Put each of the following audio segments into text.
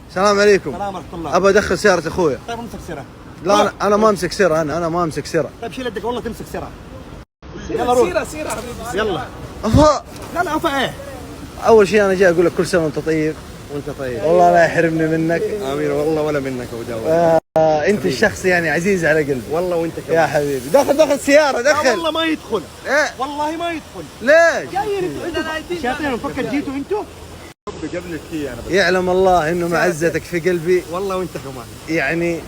السلام عليكم. السلام ورحمة الله. ابى ادخل سيارة اخويا. طيب امسك سيرة. لا انا ما امسك سيارة، انا ما امسك سيارة. طيب شيل يدك والله تمسك سيرة. يلا روح. سيرة حبيبي. يلا. افا لا لا افا ايه؟ اول شيء انا جاي اقول لك كل سنة وانت طيب. وانت طيب. والله لا يحرمني منك. امين والله ولا منك ابو داود. انت الشخص يعني عزيز على قلبي. والله وانت كمان. يا حبيبي دخل سيارة لا دخل. والله ما يدخل. ايه والله ما يدخل. ليش؟ جايين انتوا شاطرين مفكر جيتوا انتوا؟ قبلك هي انا بس. يعلم الله انه معزتك في قلبي والله وانت كمان. يعني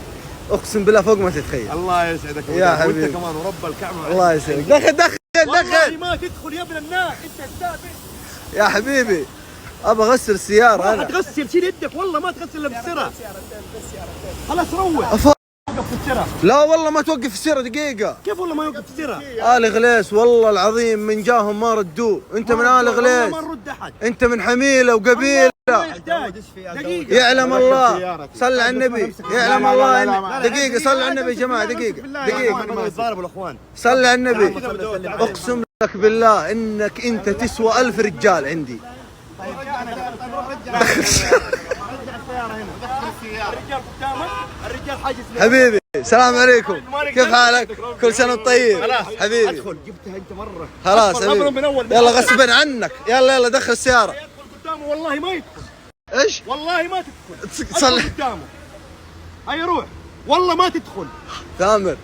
اقسم بالله فوق ما تتخيل. الله يسعدك يا حبيبي. وانت كمان ورب الكعبة. الله يسعدك. دخل والله ما تدخل يا ابن الناس انت الثابت. يا حبيبي ابى اغسل السيارة ما انا. تغسل شيل يدك والله ما تغسل الا بالسرة. خلاص روح. أفا. وقف في السرة. لا والله ما توقف السيارة دقيقة. كيف والله ما يوقف في السرة؟ آل غليس والله العظيم من جاهم ما ردوه. انت من آل غليس. ما نرد احد. انت من حميلة وقبيلة. دقيقة. يعلم الله صل على النبي. يعلم الله دقيقة صل على النبي يا جماعة دقيقة يتضاربوا الاخوان. صل على النبي. اقسم لك بالله انك انت تسوى 1000 رجال عندي. الرجال قدامك الرجال حاجز. حبيبي السلام عليكم، كيف حالك؟ كل سنة وانت طيب حبيبي. ادخل جبتها انت مرة. خلاص حبيبي. يلا غصبا عنك. يلا دخل السيارة. يدخل قدامه والله ما يدخل. ايش؟ والله ما تدخل. صل قدامه. هيا روح. والله ما تدخل. تامر.